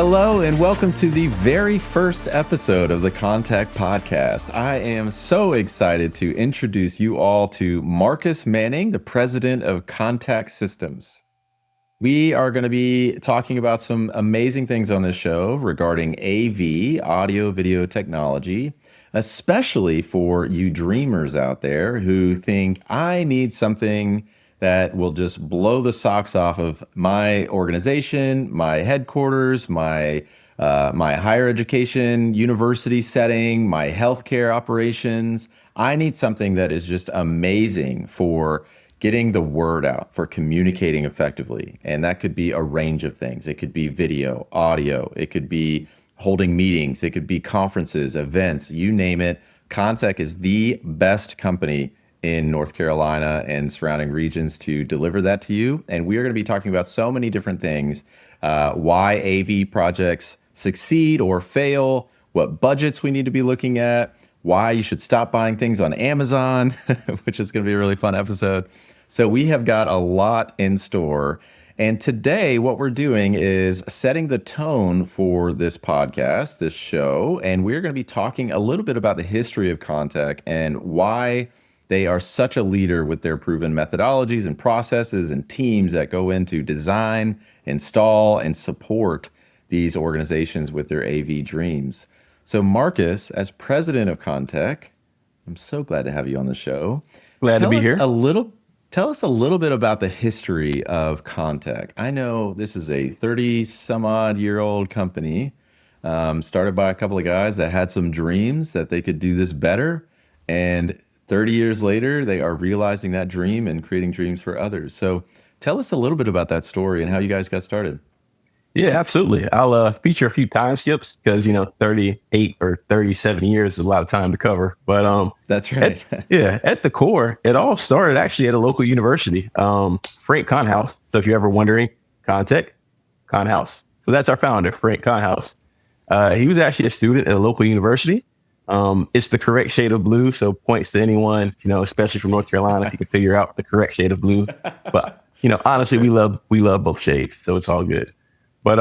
Hello and welcome to the very first episode of the Kontek Podcast. I am so excited to introduce you all to Marques Manning, the president of Kontek Systems. We are going to be talking about some amazing things on this show regarding AV, audio video technology, especially for you dreamers out there who think, I need something that will just blow the socks off of my organization, my headquarters, my higher education, university setting, my healthcare operations. I need something that is just amazing for getting the word out, for communicating effectively. And that could be a range of things. It could be video, audio, it could be holding meetings, it could be conferences, events, you name it. Kontek is the best company in North Carolina and surrounding regions to deliver that to you. And we are going to be talking about so many different things, why AV projects succeed or fail, what budgets we need to be looking at, why you should stop buying things on Amazon, which is going to be a really fun episode. So we have got a lot in store. And today what we're doing is setting the tone for this podcast, this show. And we're going to be talking a little bit about the history of Kontek and why they are such a leader with their proven methodologies and processes and teams that go into design, install, and support these organizations with their AV dreams. So Marques, as president of Kontek, I'm so glad to have you on the show. Glad to be here. Tell us a little bit about the history of Kontek. I know this is a 30-some-odd-year-old company, started by a couple of guys that had some dreams that they could do this better, and 30 years later, they are realizing that dream and creating dreams for others. So tell us a little bit about that story and how you guys got started. Yeah, absolutely. I'll feature a few time skips because, 38 or 37 years is a lot of time to cover. But that's right. At the core, it all started actually at a local university, Frank Conhouse. So if you're ever wondering, Kontek, Conhouse. So that's our founder, Frank Conhouse. He was actually a student at a local university. It's the correct shade of blue, so points to anyone, especially from North Carolina, if you can figure out the correct shade of blue. But, honestly, we love both shades, so it's all good. But,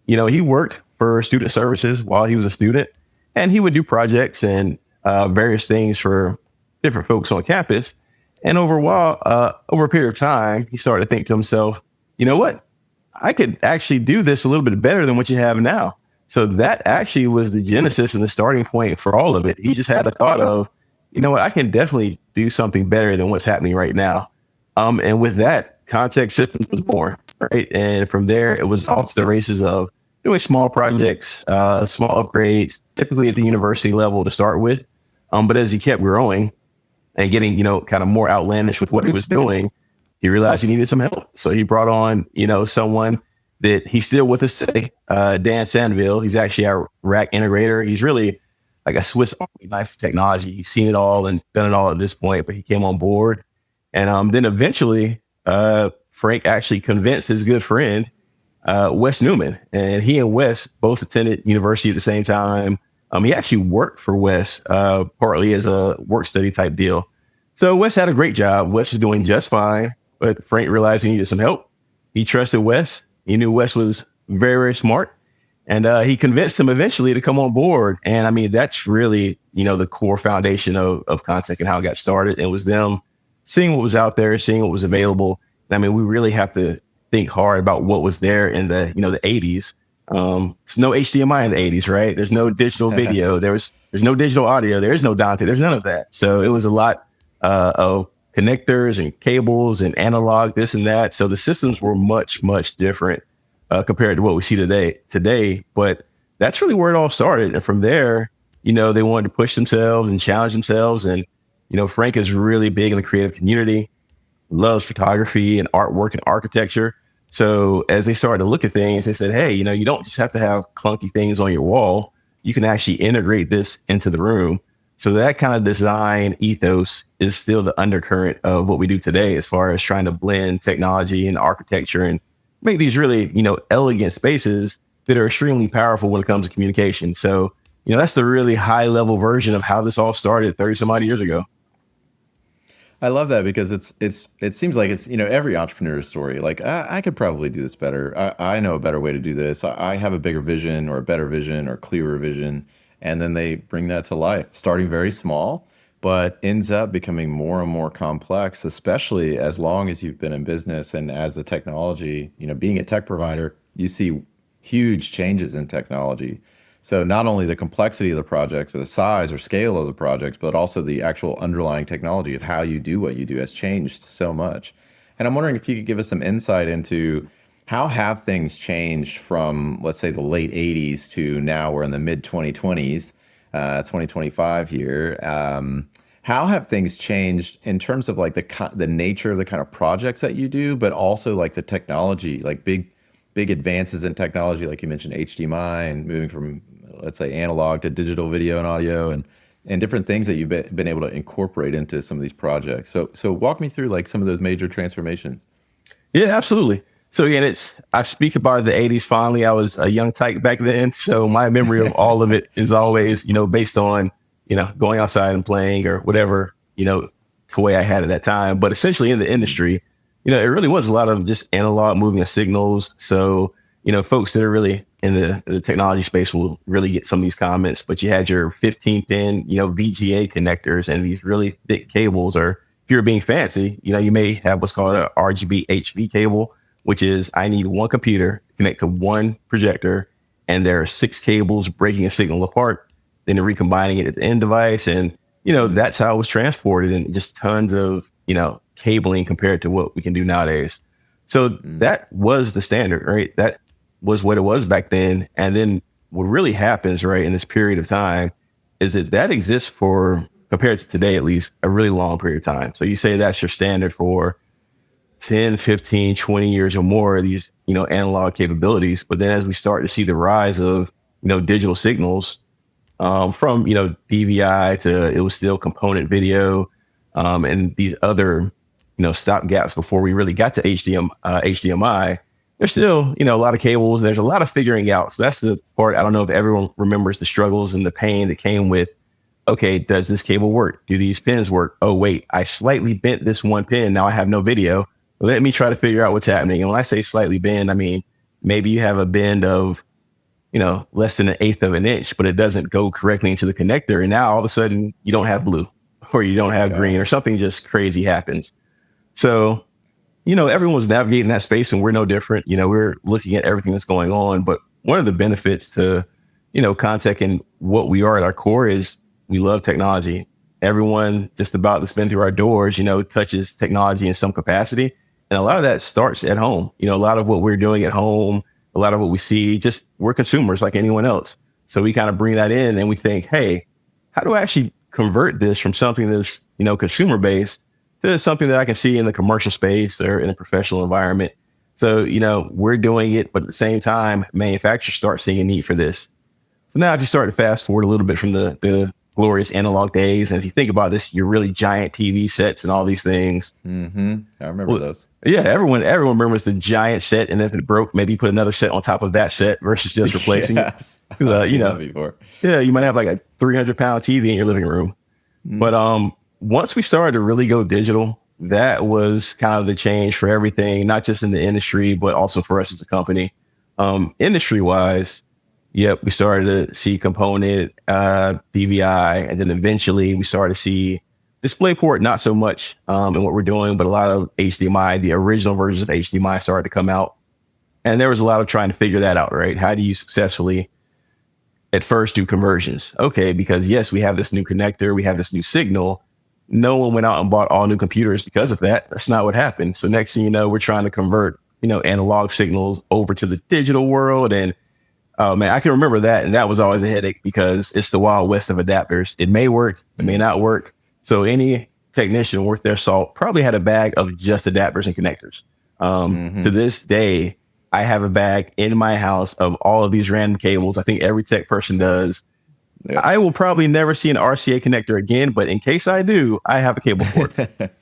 he worked for student services while he was a student, and he would do projects and various things for different folks on campus. And over a period of time, he started to think to himself, you know what? I could actually do this a little bit better than what you have now. So that actually was the genesis and the starting point for all of it. He just had the thought of, I can definitely do something better than what's happening right now. And with that, Kontek Systems was born, right? And from there, it was off to the races of doing small projects, small upgrades, typically at the university level to start with. But as he kept growing and getting, kind of more outlandish with what he was doing, he realized he needed some help. So he brought on, someone that he's still with us today, Dan Sandville. He's actually our rack integrator. He's really like a Swiss Army knife of technology. He's seen it all and done it all at this point, but he came on board. And then eventually, Frank actually convinced his good friend, Wes Newman. And he and Wes both attended university at the same time. He actually worked for Wes, partly as a work study type deal. So Wes had a great job. Wes was doing just fine, but Frank realized he needed some help. He trusted Wes. He knew Wes was very, very smart, and he convinced him eventually to come on board. And I mean, that's really, the core foundation of Kontek and how it got started. It was them seeing what was out there, seeing what was available. I mean, we really have to think hard about what was there in the 80s. There's no HDMI in the 80s, right? There's no digital video. There's no digital audio. There's no Dante. There's none of that. So it was a lot of connectors and cables and analog, this and that. So the systems were much, much different compared to what we see today. But that's really where it all started. And from there, they wanted to push themselves and challenge themselves. And, Frank is really big in the creative community, loves photography and artwork and architecture. So as they started to look at things, they said, hey, you don't just have to have clunky things on your wall. You can actually integrate this into the room. So that kind of design ethos is still the undercurrent of what we do today, as far as trying to blend technology and architecture and make these really, elegant spaces that are extremely powerful when it comes to communication. So, that's the really high level version of how this all started 30 some odd years ago. I love that because it seems like it's, every entrepreneur's story. Like I could probably do this better. I know a better way to do this. I have a bigger vision or a better vision or clearer vision, and then they bring that to life, starting very small, but ends up becoming more and more complex, especially as long as you've been in business and as the technology, being a tech provider, you see huge changes in technology. So not only the complexity of the projects or the size or scale of the projects, but also the actual underlying technology of how you do what you do has changed so much. And I'm wondering if you could give us some insight into how have things changed from, let's say, the late 80s to now we're in the mid 2020s, 2025 here. How have things changed in terms of like the nature of the kind of projects that you do, but also like the technology, like big advances in technology, like you mentioned HDMI and moving from, let's say, analog to digital video and audio, and different things that you've been able to incorporate into some of these projects. So walk me through like some of those major transformations. Yeah, absolutely. So again, I speak about the 80s fondly. I was a young tyke back then. So my memory of all of it is always, based on, going outside and playing or whatever, the way I had at that time. But essentially in the industry, it really was a lot of just analog moving of signals. So, folks that are really in the technology space will really get some of these comments, but you had your 15 pin, VGA connectors and these really thick cables, or if you're being fancy, you may have what's called a RGB HV cable, which is I need one computer to connect to one projector, and there are 6 cables breaking a signal apart, then recombining it at the end device. And, that's how it was transported, and just tons of, cabling compared to what we can do nowadays. So that was the standard, right? That was what it was back then. And then what really happens, right, in this period of time is that exists for, compared to today, at least, a really long period of time. So you say that's your standard for 10, 15, 20 years or more of these, analog capabilities. But then as we start to see the rise of, digital signals, from, DVI to, it was still component video, and these other, stop gaps before we really got to HDMI, there's still, a lot of cables. There's a lot of figuring out. So that's the part. I don't know if everyone remembers the struggles and the pain that came with, okay, does this cable work? Do these pins work? Oh, wait, I slightly bent this one pin. Now I have no video. Let me try to figure out what's happening. And when I say slightly bend, I mean, maybe you have a bend of, less than 1/8 of an inch, but it doesn't go correctly into the connector. And now all of a sudden you don't have blue, or you don't have green, or something just crazy happens. So, everyone's navigating that space, and we're no different. We're looking at everything that's going on. But one of the benefits to, Kontek and what we are at our core is we love technology. Everyone just about that's been through our doors, touches technology in some capacity. And a lot of that starts at home. A lot of what we're doing at home, a lot of what we see, just we're consumers like anyone else. So we kind of bring that in and we think, hey, how do I actually convert this from something that's, consumer based to something that I can see in the commercial space or in a professional environment? So, we're doing it, but at the same time, manufacturers start seeing a need for this. So now I just start to fast forward a little bit from the glorious analog days. And if you think about this, your really giant TV sets and all these things. Mm-hmm. I remember those. Yeah, everyone remembers the giant set, and if it broke, maybe put another set on top of that set versus just replacing it. Before. Yeah, you might have like a 300-pound TV in your living room. Mm-hmm. But once we started to really go digital, that was kind of the change for everything, not just in the industry, but also for us as a company. Industry-wise, yep, we started to see component, DVI, and then eventually we started to see DisplayPort, not so much in what we're doing, but a lot of HDMI. The original versions of HDMI started to come out. And there was a lot of trying to figure that out, right? How do you successfully at first do conversions? Okay, because yes, we have this new connector, we have this new signal. No one went out and bought all new computers because of that. That's not what happened. So next thing you know, we're trying to convert, analog signals over to the digital world. And oh man, I can remember that. And that was always a headache because it's the wild west of adapters. It may work, it may not work. So any technician worth their salt probably had a bag of just adapters and connectors. To this day, I have a bag in my house of all of these random cables. I think every tech person does. Yep. I will probably never see an RCA connector again, but in case I do, I have a cable port.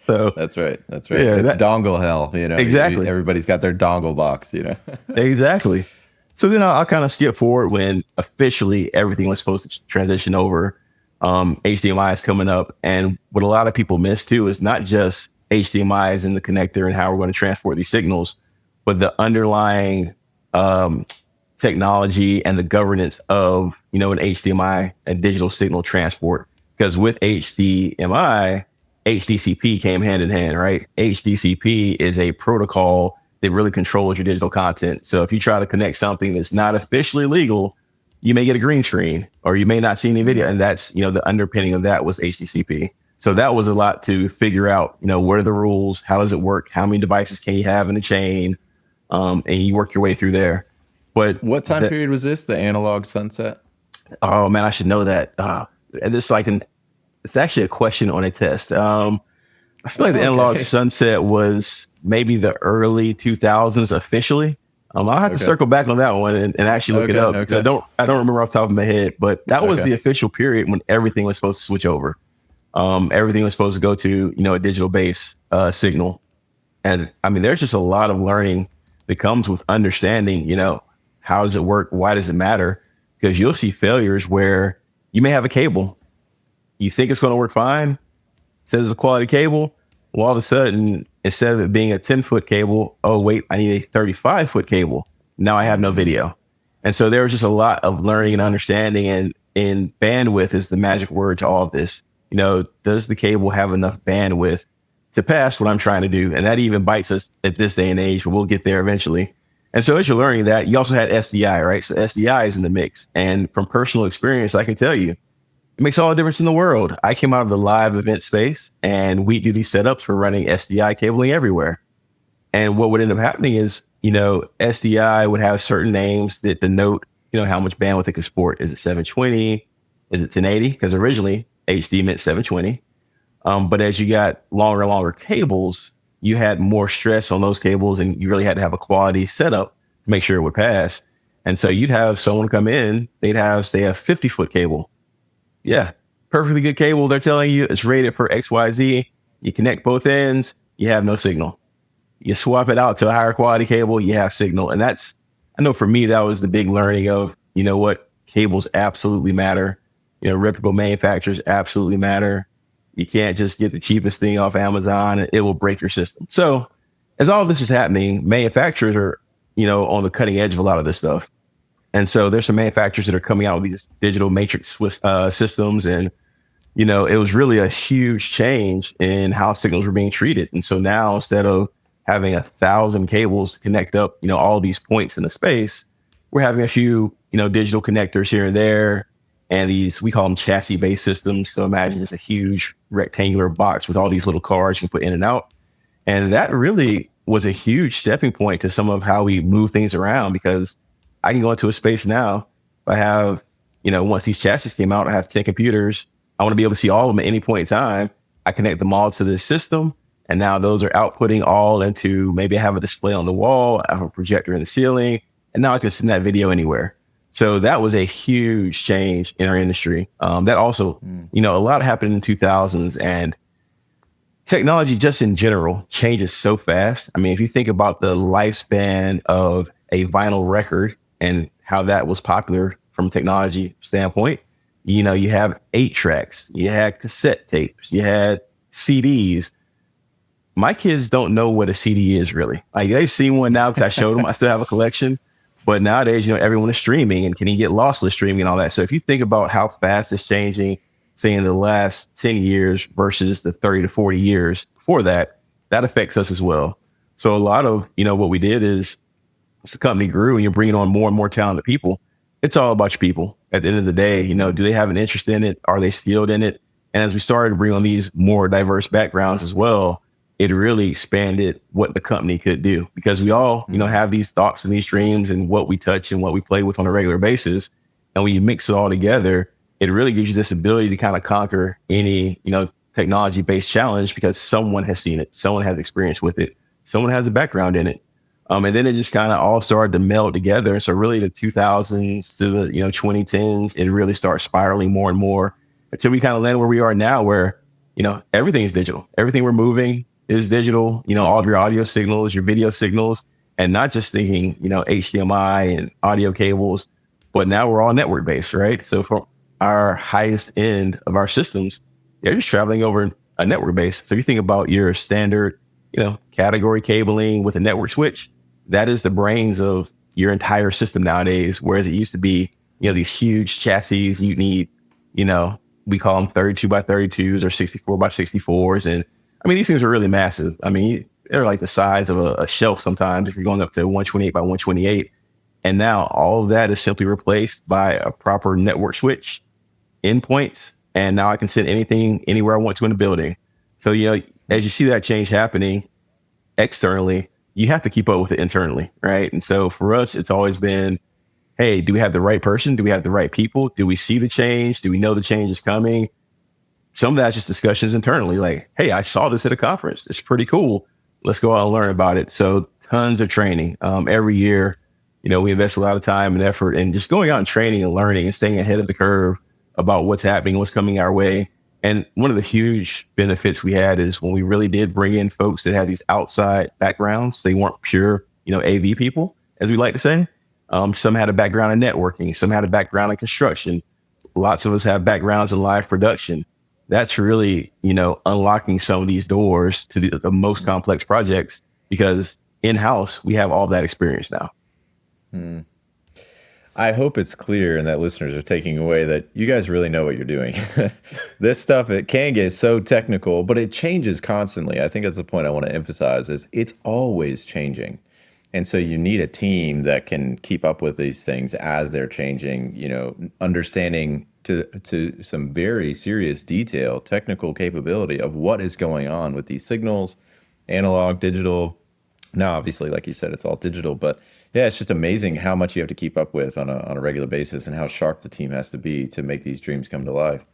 So that's right. Yeah, it's dongle hell. Exactly. Everybody's got their dongle box. Exactly. So then I'll kind of skip forward when officially everything was supposed to transition over HDMI is coming up. And what a lot of people miss too is not just HDMI is in the connector and how we're going to transport these signals, but the underlying technology and the governance of, an HDMI and digital signal transport. Because with HDMI, HDCP came hand in hand, right? HDCP is a protocol that really controls your digital content. So if you try to connect something that's not officially legal, you may get a green screen or you may not see any video. And that's, the underpinning of that was HDCP. So that was a lot to figure out, what are the rules? How does it work? How many devices can you have in a chain? And you work your way through there. But what time period was this? The analog sunset? Oh man, I should know that. And this it's actually a question on a test. I feel like the analog sunset was maybe the early 2000s officially. I'll have to circle back on that one and actually look it up. Okay. I don't remember off the top of my head, but that was the official period when everything was supposed to switch over. Everything was supposed to go to, a digital base signal. And I mean, there's just a lot of learning that comes with understanding, how does it work? Why does it matter? Because you'll see failures where you may have a cable. You think it's going to work fine. It says it's a quality cable. Well, all of a sudden, instead of it being a 10-foot cable, oh, wait, I need a 35-foot cable. Now I have no video. And so there was just a lot of learning and understanding, and bandwidth is the magic word to all of this. Does the cable have enough bandwidth to pass what I'm trying to do? And that even bites us at this day and age, but we'll get there eventually. And so as you're learning that, you also had SDI, right? So SDI is in the mix. And from personal experience, I can tell you, it makes all the difference in the world. I came out of the live event space and we do these setups for running SDI cabling everywhere. And what would end up happening is, SDI would have certain names that denote, how much bandwidth it could support. Is it 720? Is it 1080? Because originally HD meant 720. But as you got longer and longer cables, you had more stress on those cables and you really had to have a quality setup to make sure it would pass. And so you'd have someone come in, they'd have, say, a 50-foot cable. Yeah, perfectly good cable. They're telling you it's rated for XYZ. You connect both ends, you have no signal. You swap it out to a higher quality cable, you have signal. And I know for me, that was the big learning of, cables absolutely matter. Reputable manufacturers absolutely matter. You can't just get the cheapest thing off Amazon and it will break your system. So as all this is happening, manufacturers are, on the cutting edge of a lot of this stuff. And so there's some manufacturers that are coming out with these digital matrix systems. And, it was really a huge change in how signals were being treated. And so now instead of having 1,000 cables connect up, all these points in the space, we're having a few, digital connectors here and there. And these, we call them chassis-based systems. So imagine just a huge rectangular box with all these little cards you can put in and out. And that really was a huge stepping point to some of how we move things around, because I can go into a space now. I have, once these chassis came out, I have 10 computers. I want to be able to see all of them at any point in time. I connect them all to this system. And now those are outputting all into, maybe I have a display on the wall, I have a projector in the ceiling, and now I can send that video anywhere. So that was a huge change in our industry. That also, a lot happened in the 2000s, and technology just in general changes so fast. I mean, if you think about the lifespan of a vinyl record and how that was popular from a technology standpoint, you have 8 tracks, you had cassette tapes, you had CDs. My kids don't know what a CD is really. Like, they've seen one now because I showed them. I still have a collection. But nowadays, everyone is streaming, and can you get lossless streaming and all that? So if you think about how fast it's changing, say in the last 10 years versus the 30 to 40 years before that, that affects us as well. So a lot of, what we did is, as the company grew and you're bringing on more and more talented people, it's all about your people. At the end of the day, do they have an interest in it? Are they skilled in it? And as we started to bring on these more diverse backgrounds as well, it really expanded what the company could do, because we all, have these thoughts and these dreams and what we touch and what we play with on a regular basis. And when you mix it all together, it really gives you this ability to kind of conquer any, technology-based challenge, because someone has seen it, someone has experience with it, someone has a background in it. And then it just kind of all started to meld together. So really the 2000s to the, 2010s, it really started spiraling more and more until we kind of land where we are now, where, everything is digital. Everything we're moving is digital, all of your audio signals, your video signals, and not just thinking, HDMI and audio cables, but now we're all network based, right? So from our highest end of our systems, they're just traveling over a network base. So if you think about your standard, category cabling with a network switch, that is the brains of your entire system nowadays. Whereas it used to be, these huge chassis you need, we call them 32 by 32s or 64 by 64s. And I mean, these things are really massive. I mean, they're like the size of a shelf sometimes if you're going up to 128 by 128. And now all of that is simply replaced by a proper network switch, endpoints, and now I can send anything anywhere I want to in the building. So, as you see that change happening externally, you have to keep up with it internally, right? And so for us, it's always been, hey, do we have the right person? Do we have the right people? Do we see the change? Do we know the change is coming? Some of that's just discussions internally, like, hey, I saw this at a conference. It's pretty cool. Let's go out and learn about it. So tons of training. Every year, we invest a lot of time and effort in just going out and training and learning and staying ahead of the curve about what's happening, what's coming our way. And one of the huge benefits we had is when we really did bring in folks that had these outside backgrounds. They weren't pure, AV people, as we like to say. Some had a background in networking. Some had a background in construction. Lots of us have backgrounds in live production. That's really, unlocking some of these doors to the most complex projects, because in-house, we have all that experience now. I hope it's clear and that listeners are taking away that you guys really know what you're doing. This stuff, it can get so technical, but it changes constantly. I think that's the point I want to emphasize, is it's always changing. And so you need a team that can keep up with these things as they're changing, understanding to some very serious detail, technical capability of what is going on with these signals, analog, digital. Now, obviously, like you said, it's all digital, but yeah, it's just amazing how much you have to keep up with on a regular basis and how sharp the team has to be to make these dreams come to life.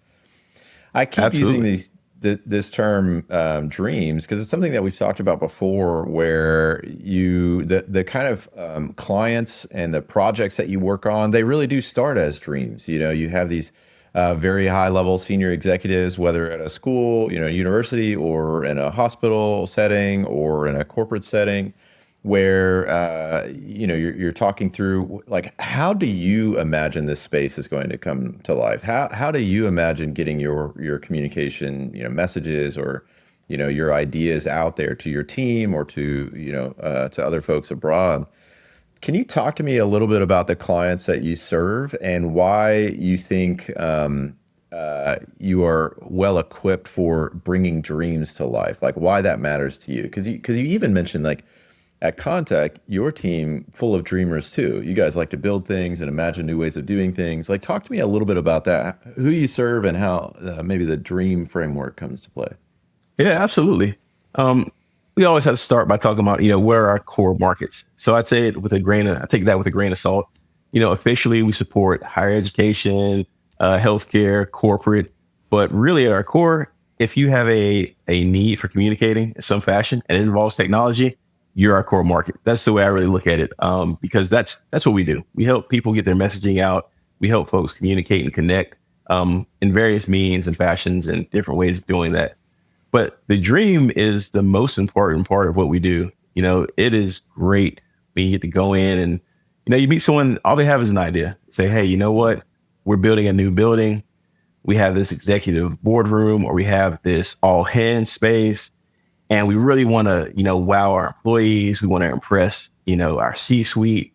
I keep Absolutely. using this term dreams because it's something that we've talked about before, where the kind of clients and the projects that you work on, they really do start as dreams. You have these very high level senior executives, whether at a school, university, or in a hospital setting or in a corporate setting, where you're talking through, like, how do you imagine this space is going to come to life? How do you imagine getting your communication, messages, or your ideas out there to your team or to other folks abroad? Can you talk to me a little bit about the clients that you serve and why you think you are well equipped for bringing dreams to life? Like, why that matters to you? Because you even mentioned, like, at Kontek, your team full of dreamers too. You guys like to build things and imagine new ways of doing things. Like, talk to me a little bit about that, who you serve and how maybe the dream framework comes to play. Yeah, absolutely. We always have to start by talking about, where are our core markets. So I take that with a grain of salt. Officially we support higher education, healthcare, corporate, but really at our core, if you have a need for communicating in some fashion and it involves technology, you're our core market. That's the way I really look at it. Because that's what we do. We help people get their messaging out. We help folks communicate and connect in various means and fashions and different ways of doing that. But the dream is the most important part of what we do. It is great when you get to go in and, you meet someone, all they have is an idea. Say, hey, you know what? We're building a new building. We have this executive boardroom, or we have this all hands space. And we really want to, wow our employees. We want to impress, our C-suite.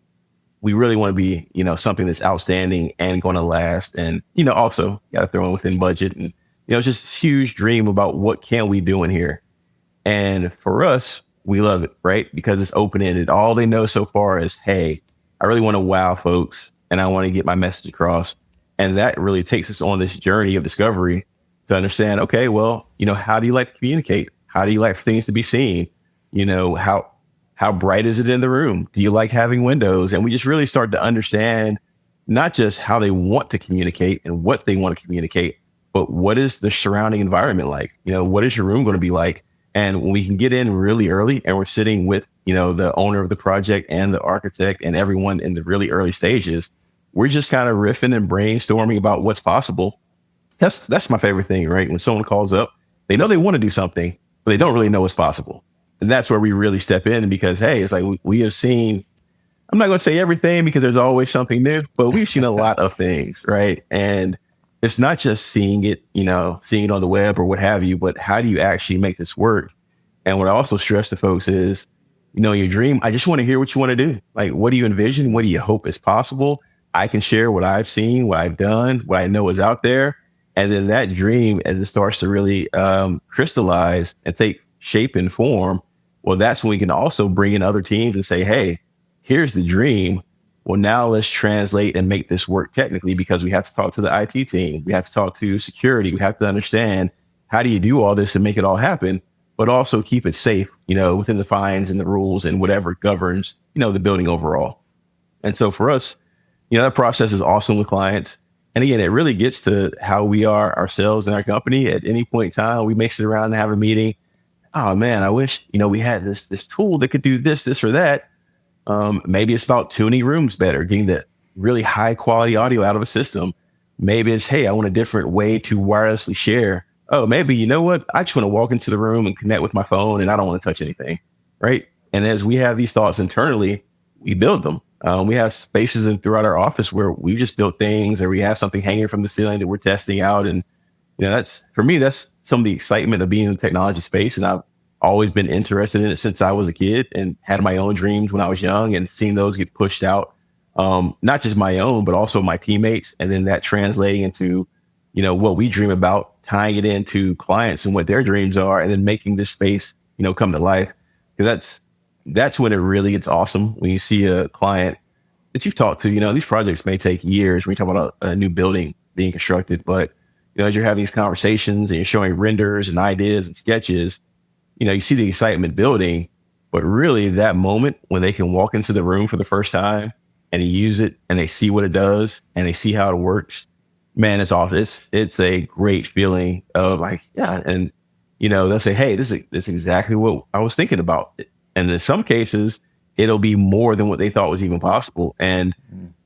We really want to be, something that's outstanding and going to last. And, also got to throw in within budget. And, it's just this huge dream about what can we do in here. And for us, we love it, right? Because it's open-ended. All they know so far is, hey, I really want to wow folks and I want to get my message across. And that really takes us on this journey of discovery to understand, okay, well, how do you like to communicate? How do you like for things to be seen? How bright is it in the room? Do you like having windows? And we just really start to understand not just how they want to communicate and what they want to communicate, but what is the surrounding environment like? What is your room going to be like? And when we can get in really early and we're sitting with, the owner of the project and the architect and everyone in the really early stages, we're just kind of riffing and brainstorming about what's possible. That's my favorite thing, right? When someone calls up, they know they want to do something, but they don't really know what's possible. And that's where we really step in, because, hey, it's like we have seen, I'm not going to say everything because there's always something new, but we've seen a lot of things, right? And it's not just seeing it on the web or what have you, but how do you actually make this work? And what I also stress to folks is, your dream, I just want to hear what you want to do. Like, what do you envision? What do you hope is possible? I can share what I've seen, what I've done, what I know is out there. And then that dream, as it starts to really crystallize and take shape and form, well, that's when we can also bring in other teams and say, hey, here's the dream. Well, now let's translate and make this work technically, because we have to talk to the IT team. We have to talk to security. We have to understand, how do you do all this and make it all happen, but also keep it safe, within the fines and the rules and whatever governs, the building overall. And so for us, that process is awesome with clients. And again, it really gets to how we are ourselves in our company. At any point in time, we may sit around and have a meeting. Oh man, I wish, we had this tool that could do this or that. Maybe it's about tuning rooms better, getting the really high quality audio out of a system. Maybe it's, hey, I want a different way to wirelessly share. Oh, maybe, you know what? I just want to walk into the room and connect with my phone and I don't want to touch anything. Right. And as we have these thoughts internally, we build them. We have spaces throughout our office where we just built things, or we have something hanging from the ceiling that we're testing out. And, that's, for me, that's some of the excitement of being in the technology space. And I've always been interested in it since I was a kid and had my own dreams when I was young, and seeing those get pushed out, not just my own, but also my teammates. And then that translating into, what we dream about, tying it into clients and what their dreams are, and then making this space, come to life. Because that's when it really gets awesome. When you see a client that you've talked to, these projects may take years when you talk about a new building being constructed, but, as you're having these conversations and you're showing renders and ideas and sketches, you see the excitement building. But really, that moment when they can walk into the room for the first time and use it and they see what it does and they see how it works, man, it's awesome. It's a great feeling of like, yeah. And, they'll say, hey, this is exactly what I was thinking about. And in some cases, it'll be more than what they thought was even possible. And,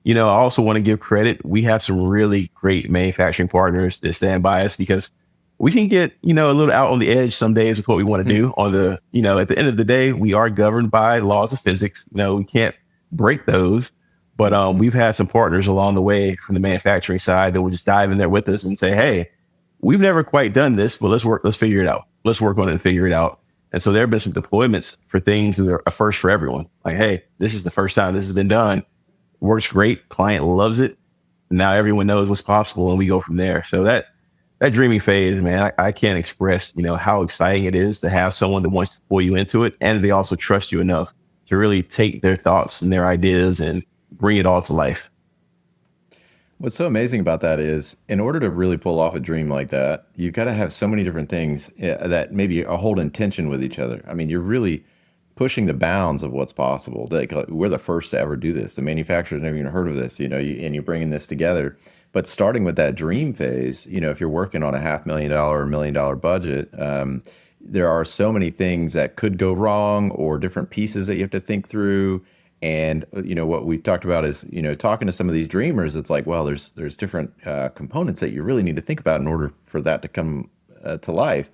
I also want to give credit. We have some really great manufacturing partners that stand by us, because we can get, a little out on the edge some days with what we want to do on the, at the end of the day, we are governed by laws of physics. We can't break those, but we've had some partners along the way from the manufacturing side that will just dive in there with us and say, hey, we've never quite done this, but let's figure it out. Let's work on it and figure it out. And so there have been some deployments for things that are a first for everyone. Like, hey, this is the first time this has been done. Works great. Client loves it. Now everyone knows what's possible, and we go from there. So that dreaming phase, man, I can't express, how exciting it is to have someone that wants to pull you into it. And they also trust you enough to really take their thoughts and their ideas and bring it all to life. What's so amazing about that is, in order to really pull off a dream like that, you've got to have so many different things that maybe hold in tension with each other. I mean, you're really pushing the bounds of what's possible. Like, we're the first to ever do this. The manufacturer's never even heard of this, and you're bringing this together. But starting with that dream phase, if you're working on a $500,000 or $1 million budget, there are so many things that could go wrong, or different pieces that you have to think through. And, what we've talked about is, talking to some of these dreamers, it's like, well, there's different components that you really need to think about in order for that to come to life.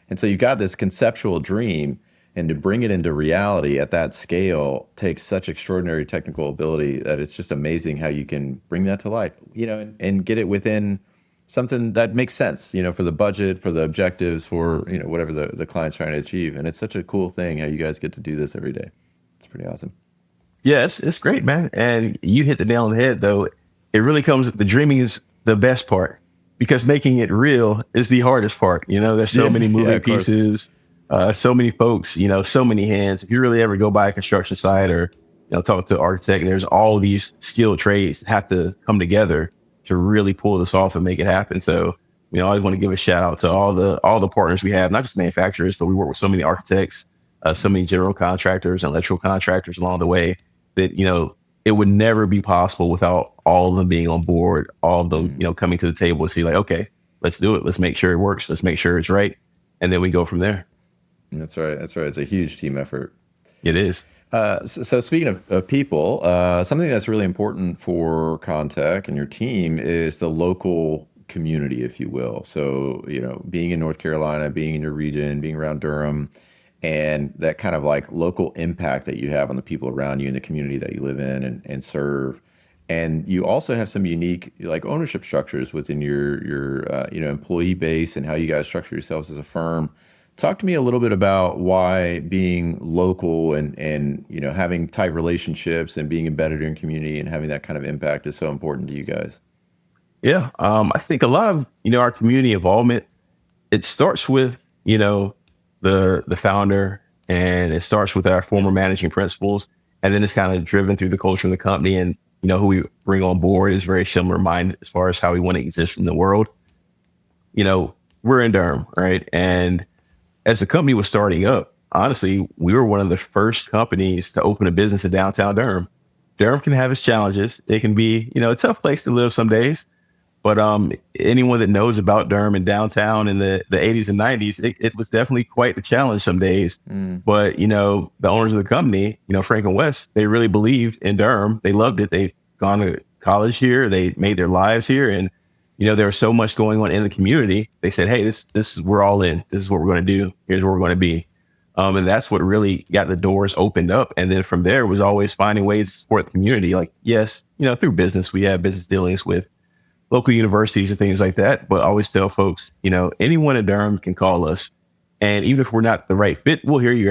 And so you've got this conceptual dream, and to bring it into reality at that scale takes such extraordinary technical ability that it's just amazing how you can bring that to life, and get it within something that makes sense, for the budget, for the objectives, for, whatever the client's trying to achieve. And it's such a cool thing how you guys get to do this every day. It's pretty awesome. Yeah, it's great, man. And you hit the nail on the head, though. It really the dreaming is the best part, because making it real is the hardest part. There's so many moving pieces, so many folks, so many hands. If you really ever go by a construction site or, talk to an architect, there's all these skilled trades that have to come together to really pull this off and make it happen. So, I always want to give a shout out to all the partners we have, not just manufacturers, but we work with so many architects, so many general contractors and electrical contractors along the way, that, it would never be possible without all of them being on board, all of them, coming to the table to see like, okay, let's do it. Let's make sure it works. Let's make sure it's right. And then we go from there. That's right. It's a huge team effort. It is. So speaking of people, something that's really important for Kontek and your team is the local community, if you will. So, being in North Carolina, being in your region, being around Durham, and that kind of like local impact that you have on the people around you in the community that you live in and serve. And you also have some unique like ownership structures within your employee base and how you guys structure yourselves as a firm. Talk to me a little bit about why being local and having tight relationships and being embedded in your community and having that kind of impact is so important to you guys. Yeah. I think a lot of, our community involvement, it starts with, the founder, and it starts with our former managing principals. And then it's kind of driven through the culture of the company, and, who we bring on board is very similar minded as far as how we want to exist in the world. We're in Durham, right? And as the company was starting up, honestly, we were one of the first companies to open a business in downtown Durham. Durham can have its challenges. It can be, a tough place to live some days. But anyone that knows about Durham and downtown in the 80s and 90s, it was definitely quite the challenge some days. But, the owners of the company, Frank and Wes, they really believed in Durham. They loved it. They've gone to college here. They made their lives here. And, there was so much going on in the community. They said, hey, this is, we're all in. This is what we're going to do. Here's where we're going to be. And that's what really got the doors opened up. And then from there, it was always finding ways to support the community. Like, yes, through business, we have business dealings with local universities and things like that. But I always tell folks, anyone in Durham can call us. And even if we're not the right fit, we'll hear you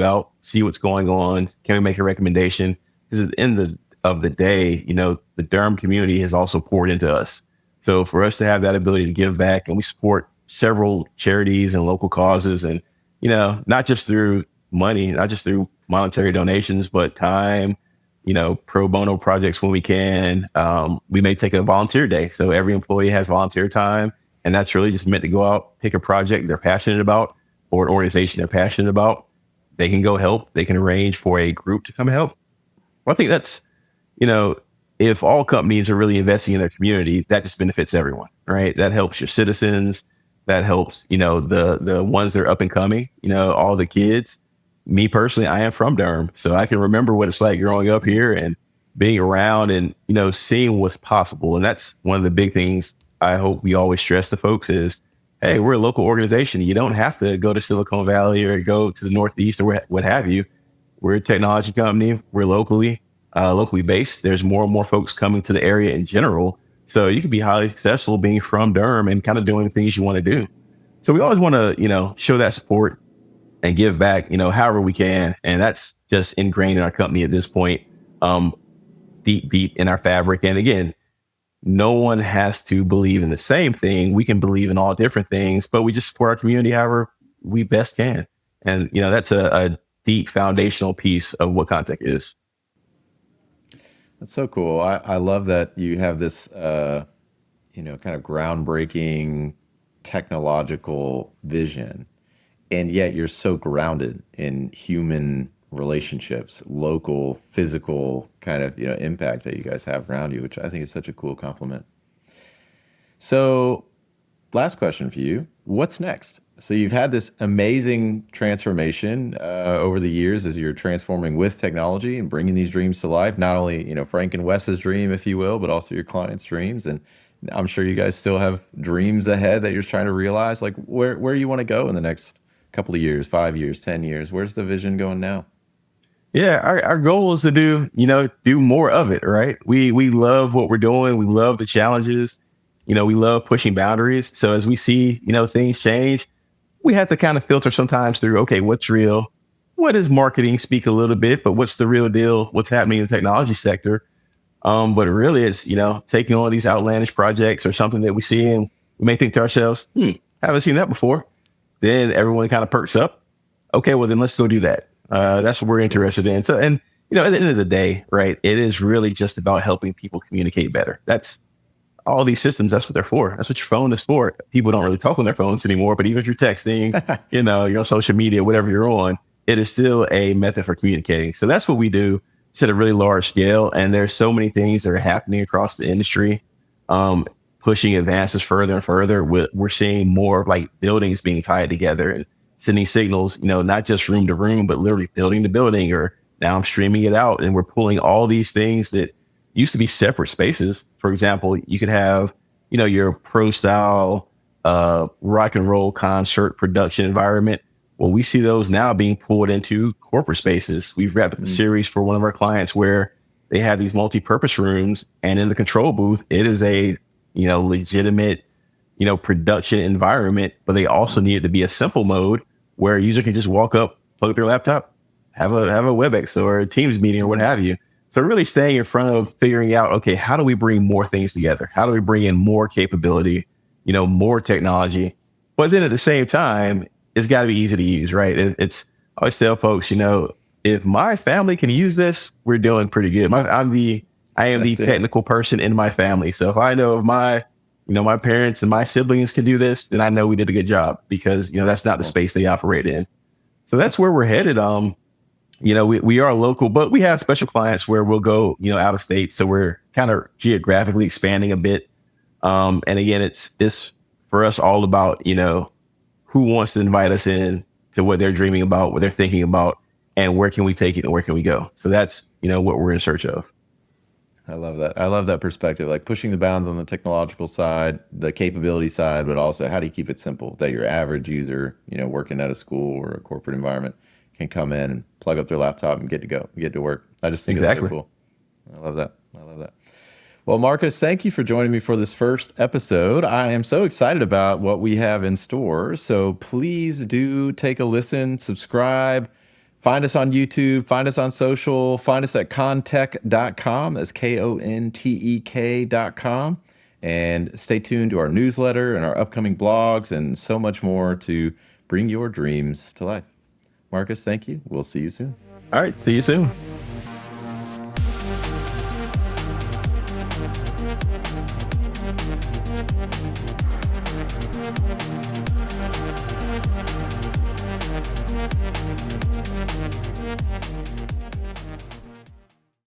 out, see what's going on. Can we make a recommendation? Because at the end of the day, the Durham community has also poured into us. So for us to have that ability to give back, and we support several charities and local causes, and, not just through money, not just through monetary donations, but time, pro bono projects when we can. We may take a volunteer day. So every employee has volunteer time. And that's really just meant to go out, pick a project they're passionate about, or an organization they're passionate about. They can go help. They can arrange for a group to come help. Well, I think that's, if all companies are really investing in their community, that just benefits everyone, right? That helps your citizens. That helps, the ones that are up and coming, all the kids. Me personally, I am from Durham, so I can remember what it's like growing up here and being around and, seeing what's possible. And that's one of the big things I hope we always stress to folks is, hey, we're a local organization. You don't have to go to Silicon Valley or go to the Northeast or what have you. We're a technology company. We're locally based. There's more and more folks coming to the area in general. So you can be highly successful being from Durham and kind of doing the things you want to do. So we always want to, show that support and give back, however we can. And that's just ingrained in our company at this point, deep in our fabric. And again, no one has to believe in the same thing. We can believe in all different things, but we just support our community however we best can. And, that's a deep foundational piece of what Kontek is. That's so cool. I love that you have this, kind of groundbreaking technological vision, and yet you're so grounded in human relationships, local, physical kind of, impact that you guys have around you, which I think is such a cool compliment. So last question for you. What's next? So you've had this amazing transformation over the years as you're transforming with technology and bringing these dreams to life. Not only, Frank and Wes's dream, if you will, but also your clients' dreams. And I'm sure you guys still have dreams ahead that you're trying to realize. Like where you want to go in the next couple of years, 5 years, 10 years? Where's the vision going now? Yeah, our goal is to do more of it, right? We love what we're doing. We love the challenges. We love pushing boundaries. So as we see, things change, we have to kind of filter sometimes through, okay, what's real? What is marketing? Speak a little bit, but what's the real deal? What's happening in the technology sector? But really it's, taking on these outlandish projects or something that we see and we may think to ourselves, haven't seen that before. Then everyone kind of perks up. Okay, well then let's go do that. That's what we're interested in. So, and, at the end of the day, right, it is really just about helping people communicate better. That's all these systems. That's what they're for. That's what your phone is for. People don't really talk on their phones anymore, but even if you're texting, you're on social media, whatever you're on, it is still a method for communicating. So that's what we do. It's at a really large scale. And there's so many things that are happening across the industry, pushing advances further and further. We're seeing more of like buildings being tied together and sending signals, not just room to room, but literally building to building, or now I'm streaming it out. And we're pulling all these things that used to be separate spaces. For example, you could have, your pro style, rock and roll concert production environment. Well, we see those now being pulled into corporate spaces. We've wrapped up a series for one of our clients where they have these multi-purpose rooms, and in the control booth, it is a, legitimate, production environment, but they also need it to be a simple mode where a user can just walk up, plug their laptop, have a WebEx or a Teams meeting or what have you. So really staying in front of figuring out, okay, how do we bring more things together? How do we bring in more capability, more technology? But then at the same time, it's got to be easy to use, right? I always tell folks, if my family can use this, we're doing pretty good. I am the technical person in my family. So if I know if my parents and my siblings can do this, then I know we did a good job, because, that's not the space they operate in. So that's where we're headed. We are local, but we have special clients where we'll go, out of state. So we're kind of geographically expanding a bit. And again, it's for us all about, who wants to invite us in to what they're dreaming about, what they're thinking about, and where can we take it and where can we go? So that's, what we're in search of. I love that. I love that perspective, like pushing the bounds on the technological side, the capability side, but also how do you keep it simple that your average user, working at a school or a corporate environment can come in and plug up their laptop and get to work. I just think It's so cool. I love that. Well, Marques, thank you for joining me for this first episode. I am so excited about what we have in store. So please do take a listen, subscribe, find us on YouTube, find us on social, find us at kontek.com. That's KONTEK.com. And stay tuned to our newsletter and our upcoming blogs and so much more to bring your dreams to life. Marques, thank you. We'll see you soon. All right. See you soon.